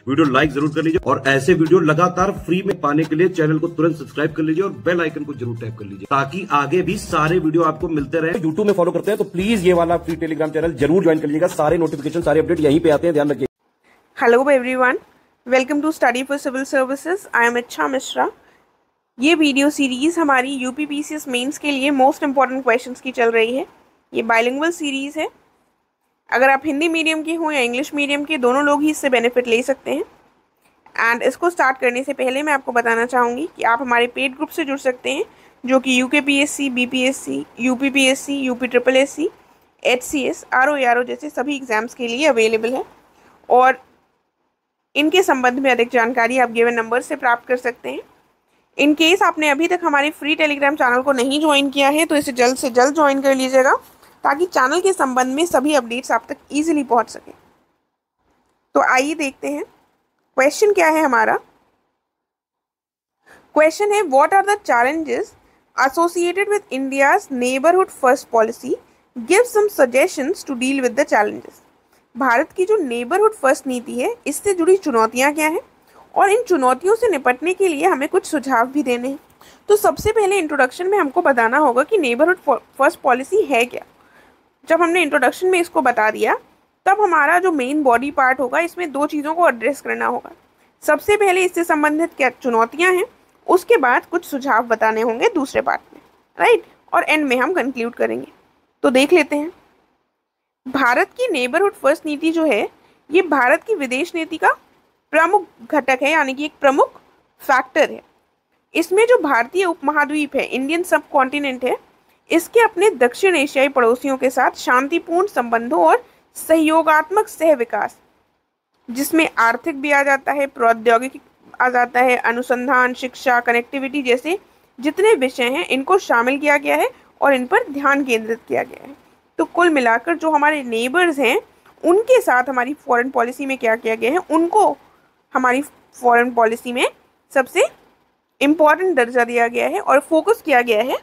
Video like जरूर कर लीजिए और ऐसे वीडियो लगातार फ्री में पाने के लिए चैनल को तुरंत सब्सक्राइब कर लीजिए और बेल आइकन को जरूर टैप कर लीजिए ताकि आगे भी सारे वीडियो आपको मिलते रहे। यूट्यूब में फॉलो करते हैं तो प्लीज ये वाला फ्री टेलीग्राम चैनल जरूर ज्वाइन कर लीजिएगा। सारे नोटिफिकेशन सारे अपडेट यहीं पे आते हैं, ध्यान रखिए। Hello everyone, welcome to study for civil services. I am Ichha Mishra. ये वीडियो सीरीज हमारी यूपीपीसीएस मेंस के लिए मोस्ट इंपॉर्टेंट क्वेश्चंस की चल रही है। ये बाइलिंगुअल सीरीज है। अगर आप हिंदी मीडियम के हों या इंग्लिश मीडियम के, दोनों लोग ही इससे बेनिफिट ले सकते हैं। एंड इसको स्टार्ट करने से पहले मैं आपको बताना चाहूँगी कि आप हमारे पेड ग्रुप से जुड़ सकते हैं, जो कि UKPSC, BPSC, UPPSC, UP triple SC, HCS, RO जैसे सभी एग्जाम्स के लिए अवेलेबल है। और इनके संबंध में अधिक जानकारी आप गिवन नंबर से प्राप्त कर सकते हैं। इन केस आपने अभी तक हमारे फ्री टेलीग्राम चैनल को नहीं ज्वाइन किया है तो इसे जल्द से जल्द ज्वाइन कर लीजिएगा ताकि चैनल के संबंध में सभी अपडेट्स आप तक ईजिली पहुंच सकें। तो आइए देखते हैं क्वेश्चन क्या है हमारा। क्वेश्चन है, what are the challenges associated with India's neighbourhood first policy, give some suggestions to deal with the challenges. Bharat की जो नेबरहुड फर्स्ट नीति है, इससे जुड़ी चुनौतियां क्या हैं और इन चुनौतियों से निपटने के लिए हमें कुछ सुझाव भी देने हैं। तो सबसे पहले इंट्रोडक्शन में हमको बताना होगा कि नेबरहुड फर्स्ट पॉलिसी है क्या। जब हमने इंट्रोडक्शन में इसको बता दिया, तब हमारा जो मेन बॉडी पार्ट होगा, इसमें दो चीज़ों को एड्रेस करना होगा। सबसे पहले इससे संबंधित क्या चुनौतियां हैं, उसके बाद कुछ सुझाव बताने होंगे दूसरे पार्ट में, राइट। और एंड में हम कंक्लूड करेंगे। तो देख लेते हैं। भारत की नेबरहुड फर्स्ट नीति जो है, ये भारत की विदेश नीति का प्रमुख घटक है, यानी कि एक प्रमुख फैक्टर है। इसमें जो भारतीय उपमहाद्वीप है, इंडियन सब कॉन्टिनेंट है, इसके अपने दक्षिण एशियाई पड़ोसियों के साथ शांतिपूर्ण संबंधों और सहयोगात्मक सह विकास, जिसमें आर्थिक भी आ जाता है, प्रौद्योगिकी आ जाता है, अनुसंधान, शिक्षा, कनेक्टिविटी जैसे जितने विषय हैं, इनको शामिल किया गया है और इन पर ध्यान केंद्रित किया गया है। तो कुल मिलाकर जो हमारे नेबर्स हैं, उनके साथ हमारी फॉरेन पॉलिसी में क्या किया गया है, उनको हमारी फॉरेन पॉलिसी में सबसे इम्पॉर्टेंट दर्जा दिया गया है और फोकस किया गया है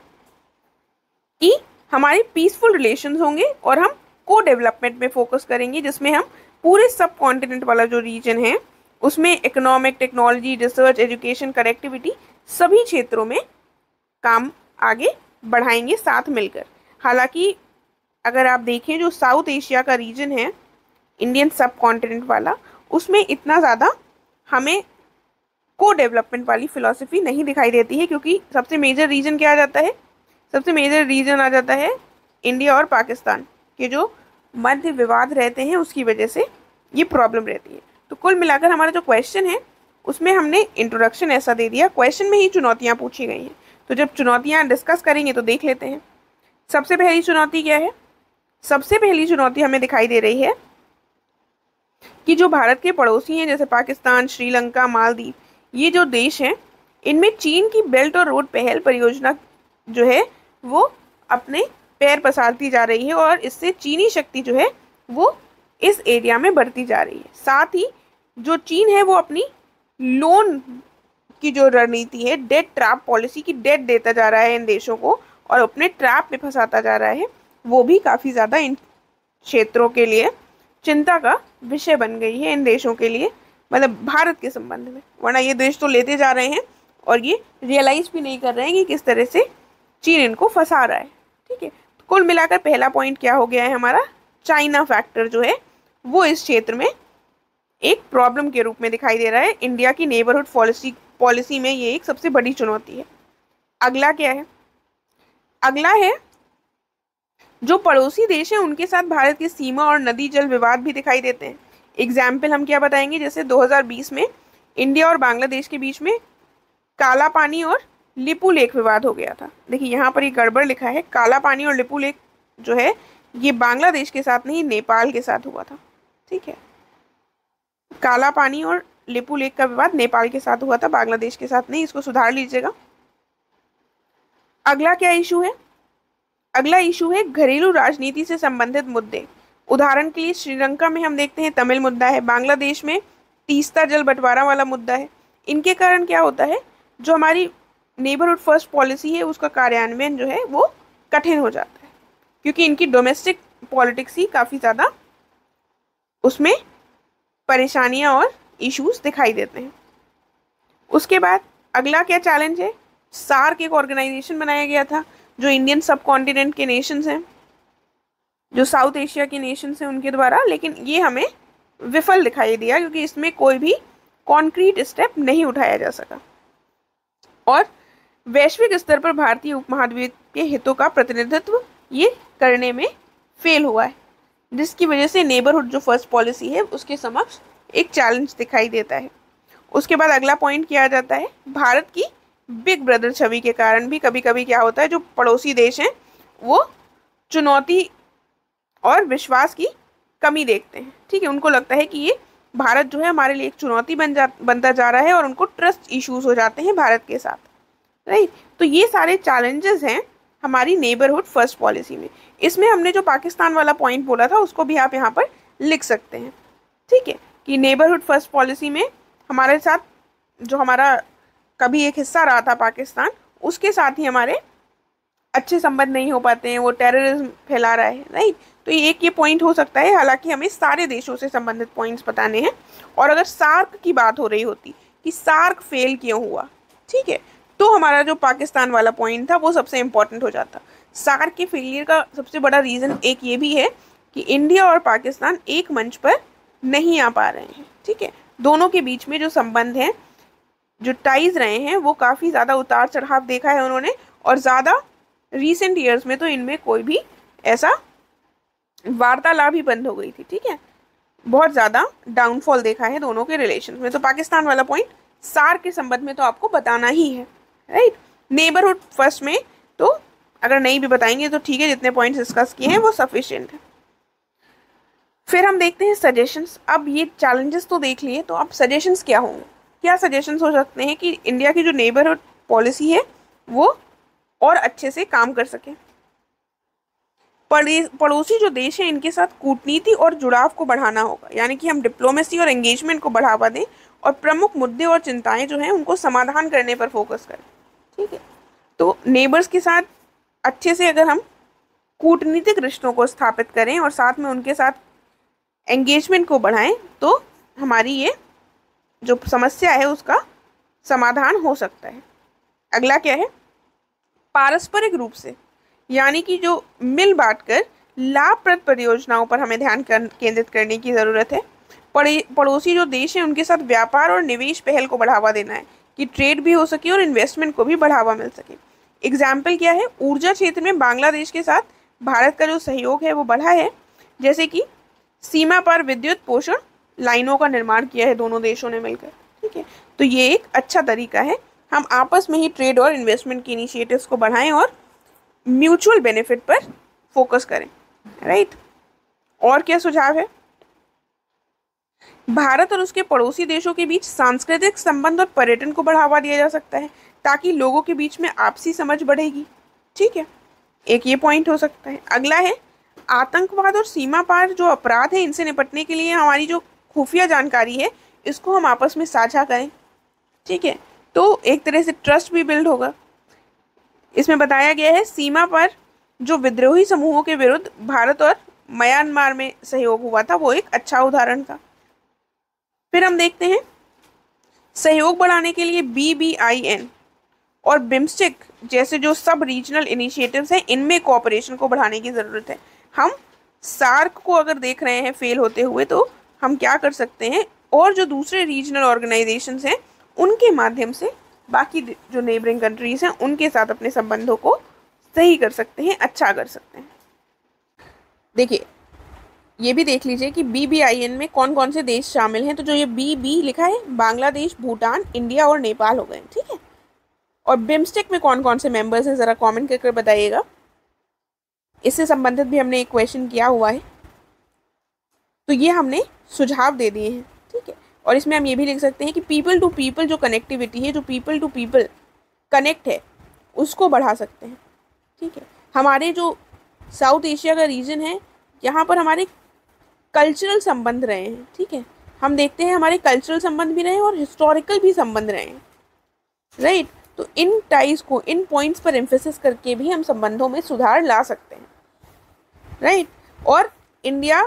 कि हमारी पीसफुल रिलेशंस होंगे और हम को डेवलपमेंट में फोकस करेंगे, जिसमें हम पूरे सब कॉन्टिनेंट वाला जो रीजन है, उसमें economic, technology, research, education, connectivity सभी क्षेत्रों में काम आगे बढ़ाएंगे साथ मिलकर। हालांकि अगर आप देखें, जो साउथ एशिया का रीजन है, इंडियन सब कॉन्टिनेंट वाला, उसमें इतना ज़्यादा हमें को डेवलपमेंट वाली फिलॉसफी नहीं दिखाई देती है, क्योंकि सबसे मेजर रीजन क्या आ जाता है, सबसे मेजर रीजन आ जाता है इंडिया और पाकिस्तान के जो मध्य विवाद रहते हैं, उसकी वजह से ये प्रॉब्लम रहती है। तो कुल मिलाकर हमारा जो क्वेश्चन है, उसमें हमने इंट्रोडक्शन ऐसा दे दिया, क्वेश्चन में ही चुनौतियाँ पूछी गई हैं। तो जब चुनौतियाँ डिस्कस करेंगे तो देख लेते हैं। सबसे पहली चुनौती क्या है? सबसे पहली चुनौती हमें दिखाई दे रही है कि जो भारत के पड़ोसी हैं, जैसे पाकिस्तान, श्रीलंका, मालदीव, ये जो देश हैं, इनमें चीन की बेल्ट और रोड पहल परियोजना जो है वो अपने पैर पसारती जा रही है और इससे चीनी शक्ति जो है वो इस एरिया में बढ़ती जा रही है। साथ ही जो चीन है वो अपनी लोन की जो रणनीति है, डेट ट्रैप पॉलिसी की डेट देता जा रहा है इन देशों को और अपने ट्रैप में फंसाता जा रहा है, वो भी काफ़ी ज़्यादा इन क्षेत्रों के लिए चिंता का विषय बन गई है इन देशों के लिए, मतलब भारत के संबंध में। वरना ये देश तो लेते जा रहे हैं और ये रियलाइज़ भी नहीं कर रहे हैं कि किस तरह से चीन इनको फंसा रहा है, ठीक है। तो कुल मिलाकर पहला पॉइंट क्या हो गया है हमारा, चाइना फैक्टर जो है वो इस क्षेत्र में एक प्रॉब्लम के रूप में दिखाई दे रहा है। इंडिया की नेबरहुड पॉलिसी में ये एक सबसे बड़ी चुनौती है। अगला क्या है? अगला है जो पड़ोसी देश है, उनके साथ भारत की सीमा और नदी जल विवाद भी दिखाई देते हैं। एग्जाम्पल हम क्या बताएंगे, जैसे 2020 में इंडिया और बांग्लादेश के बीच में काला पानी और लिपू लेक विवाद हो गया था। देखिए यहाँ पर एक गड़बड़ लिखा है, काला पानी और लिपू लेक जो है ये बांग्लादेश के साथ नहीं, नेपाल के साथ हुआ था, ठीक है। काला पानी और लिपू लेक का विवाद नेपाल के साथ हुआ था, बांग्लादेश के साथ नहीं, इसको सुधार लीजिएगा। अगला क्या इशू है? अगला इशू है घरेलू राजनीति से संबंधित मुद्दे। उदाहरण के लिए श्रीलंका में हम देखते हैं तमिल मुद्दा है, बांग्लादेश में तीस्ता जल बंटवारा वाला मुद्दा है। इनके कारण क्या होता है, जो हमारी नेबरहुड फर्स्ट पॉलिसी है उसका कार्यान्वयन जो है वो कठिन हो जाता है, क्योंकि इनकी डोमेस्टिक पॉलिटिक्स ही काफ़ी ज़्यादा उसमें परेशानियां और इश्यूज दिखाई देते हैं। उसके बाद अगला क्या चैलेंज है, सार्क एक ऑर्गेनाइजेशन बनाया गया था जो इंडियन सब कॉन्टिनेंट के नेशंस हैं, जो साउथ एशिया के नेशंस हैं उनके द्वारा, लेकिन ये हमें विफल दिखाई दिया क्योंकि इसमें कोई भी कॉन्क्रीट स्टेप नहीं उठाया जा सका और वैश्विक स्तर पर भारतीय उपमहाद्वीप के हितों का प्रतिनिधित्व ये करने में फेल हुआ है, जिसकी वजह से नेबरहुड जो फर्स्ट पॉलिसी है उसके समक्ष एक चैलेंज दिखाई देता है। उसके बाद अगला पॉइंट किया जाता है, भारत की बिग ब्रदर छवि के कारण भी कभी कभी क्या होता है, जो पड़ोसी देश हैं वो चुनौती और विश्वास की कमी देखते हैं। ठीक है, उनको लगता है कि ये भारत जो है हमारे लिए एक चुनौती बनता जा रहा है और उनको ट्रस्ट इश्यूज हो जाते हैं भारत के साथ। राइट, तो ये सारे चैलेंजेस हैं हमारी नेबरहुड फर्स्ट पॉलिसी में। इसमें हमने जो पाकिस्तान वाला पॉइंट बोला था उसको भी आप यहाँ पर लिख सकते हैं। ठीक है, कि नेबरहुड फर्स्ट पॉलिसी में हमारे साथ जो हमारा कभी एक हिस्सा रहा था पाकिस्तान, उसके साथ ही हमारे अच्छे संबंध नहीं हो पाते हैं, वो टेररिज्म फैला रहा है। राइट, तो ये पॉइंट हो सकता है। हालांकि हमें सारे देशों से संबंधित पॉइंट्स बताने हैं। और अगर सार्क की बात हो रही होती कि सार्क फेल क्यों हुआ, ठीक है, तो हमारा जो पाकिस्तान वाला पॉइंट था वो सबसे इम्पोर्टेंट हो जाता। सार्क के फेलियर का सबसे बड़ा रीज़न एक ये भी है कि इंडिया और पाकिस्तान एक मंच पर नहीं आ पा रहे हैं। ठीक है, दोनों के बीच में जो संबंध हैं, जो टाइज रहे हैं, वो काफ़ी ज़्यादा उतार चढ़ाव देखा है उन्होंने, और ज़्यादा रिसेंट ईयर्स में तो इनमें कोई भी ऐसा वार्तालाप ही बंद हो गई थी। ठीक है, बहुत ज़्यादा डाउनफॉल देखा है दोनों के रिलेशन में। तो पाकिस्तान वाला पॉइंट सार्क के संबंध में तो आपको बताना ही है। राइट, नेबरहुड फर्स्ट में तो अगर नहीं भी बताएंगे तो ठीक है, जितने पॉइंट्स डिस्कस किए हैं वो सफिशिएंट है। फिर हम देखते हैं सजेशंस। अब ये चैलेंजेस तो देख लिए, तो अब सजेशंस क्या होंगे, क्या सजेशंस हो सकते हैं कि इंडिया की जो नेबरहुड पॉलिसी है वो और अच्छे से काम कर सके। पड़ोसी जो देश हैं इनके साथ कूटनीति और जुड़ाव को बढ़ाना होगा, यानी कि हम डिप्लोमेसी और एंगेजमेंट को बढ़ावा दें और प्रमुख मुद्दे और चिंताएं जो हैं उनको समाधान करने पर फोकस करें। ठीक है, तो नेबर्स के साथ अच्छे से अगर हम कूटनीतिक रिश्तों को स्थापित करें और साथ में उनके साथ एंगेजमेंट को बढ़ाएं तो हमारी ये जो समस्या है उसका समाधान हो सकता है। अगला क्या है, पारस्परिक रूप से, यानी कि जो मिल बांटकर लाभप्रद परियोजनाओं पर हमें ध्यान केंद्रित करने की ज़रूरत है। पड़ोसी जो देश हैं उनके साथ व्यापार और निवेश पहल को बढ़ावा देना है कि ट्रेड भी हो सके और इन्वेस्टमेंट को भी बढ़ावा मिल सके। एग्जाम्पल क्या है, ऊर्जा क्षेत्र में बांग्लादेश के साथ भारत का जो सहयोग है वो बढ़ा है, जैसे कि सीमा पार विद्युत पोषण लाइनों का निर्माण किया है दोनों देशों ने मिलकर। ठीक है, तो ये एक अच्छा तरीका है, हम आपस में ही ट्रेड और इन्वेस्टमेंट की इनिशिएटिव्स को बढ़ाएं और म्यूचुअल बेनिफिट पर फोकस करें। राइट, और क्या सुझाव है, भारत और उसके पड़ोसी देशों के बीच सांस्कृतिक संबंध और पर्यटन को बढ़ावा दिया जा सकता है ताकि लोगों के बीच में आपसी समझ बढ़ेगी। ठीक है, एक ये पॉइंट हो सकता है। अगला है, आतंकवाद और सीमा पार जो अपराध है इनसे निपटने के लिए हमारी जो खुफिया जानकारी है इसको हम आपस में साझा करें। ठीक है, तो एक तरह से ट्रस्ट भी बिल्ड होगा। इसमें बताया गया है सीमा पर जो विद्रोही समूहों के विरुद्ध भारत और म्यांमार में सहयोग हुआ था वो एक अच्छा उदाहरण था। फिर हम देखते हैं सहयोग बढ़ाने के लिए BBIN और बिम्स्टेक जैसे जो सब रीजनल इनिशिएटिव्स हैं इनमें कोऑपरेशन को बढ़ाने की ज़रूरत है। हम सार्क को अगर देख रहे हैं फेल होते हुए तो हम क्या कर सकते हैं, और जो दूसरे रीजनल ऑर्गेनाइजेशंस हैं उनके माध्यम से बाकी जो नेबरिंग कंट्रीज़ हैं उनके साथ अपने संबंधों को सही कर सकते हैं, अच्छा कर सकते हैं। देखिए, ये भी देख लीजिए कि BBIN में कौन कौन से देश शामिल हैं। तो जो ये BB लिखा है, बांग्लादेश, भूटान, इंडिया और नेपाल हो गए। ठीक है, और बिम्स्टेक में कौन कौन से मेंबर्स हैं ज़रा कमेंट करके बताइएगा। इससे संबंधित भी हमने एक क्वेश्चन किया हुआ है, तो ये हमने सुझाव दे दिए हैं। ठीक है, और इसमें हम ये भी लिख सकते हैं कि पीपल टू पीपल जो कनेक्टिविटी है, जो पीपल टू पीपल कनेक्ट है उसको बढ़ा सकते हैं। ठीक है, हमारे जो साउथ एशिया का रीजन है यहाँ पर हमारे कल्चरल संबंध रहे हैं। ठीक है, हम देखते हैं हमारे कल्चरल संबंध भी रहे हैं और हिस्टोरिकल भी संबंध रहे हैं। राइट, तो इन टाइज को, इन पॉइंट्स पर एम्फेसिस करके भी हम संबंधों में सुधार ला सकते हैं। राइट, और इंडिया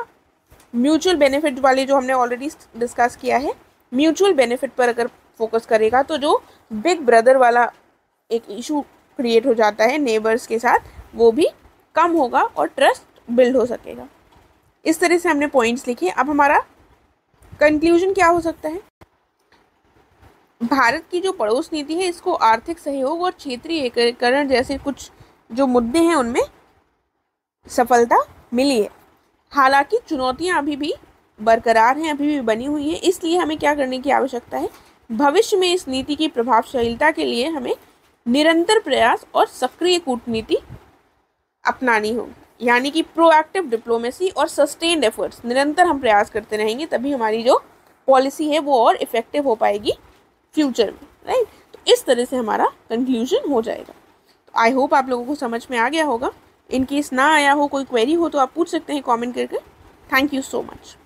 म्यूचुअल बेनिफिट वाले जो हमने ऑलरेडी डिस्कस किया है म्यूचुअल बेनिफिट पर अगर फोकस करेगा तो जो बिग ब्रदर वाला एक इशू क्रिएट हो जाता है नेबर्स के साथ, वो भी कम होगा और ट्रस्ट बिल्ड हो सकेगा। इस तरह से हमने पॉइंट्स लिखे। अब हमारा कंक्लूजन क्या हो सकता है? भारत की जो पड़ोस नीति है, इसको आर्थिक सहयोग और क्षेत्रीय एकीकरण जैसे कुछ जो मुद्दे हैं उनमें सफलता मिली है। हालांकि चुनौतियां अभी भी बरकरार हैं, अभी भी बनी हुई हैं। इसलिए हमें क्या करने की आवश्यकता है? भविष्य में इस नीति की प्रभावशीलता के लिए हमें निरंतर प्रयास और सक्रिय कूटनीति अपनानी होगी, यानी कि प्रोएक्टिव डिप्लोमेसी और सस्टेन्ड एफर्ट्स। निरंतर हम प्रयास करते रहेंगे तभी हमारी जो पॉलिसी है वो और इफेक्टिव हो पाएगी फ्यूचर में, राइट। तो इस तरह से हमारा कंक्लूजन हो जाएगा। तो आई होप आप लोगों को समझ में आ गया होगा। इन केस ना आया हो, कोई क्वेरी हो तो आप पूछ सकते हैं कमेंट करके। Thank you so much.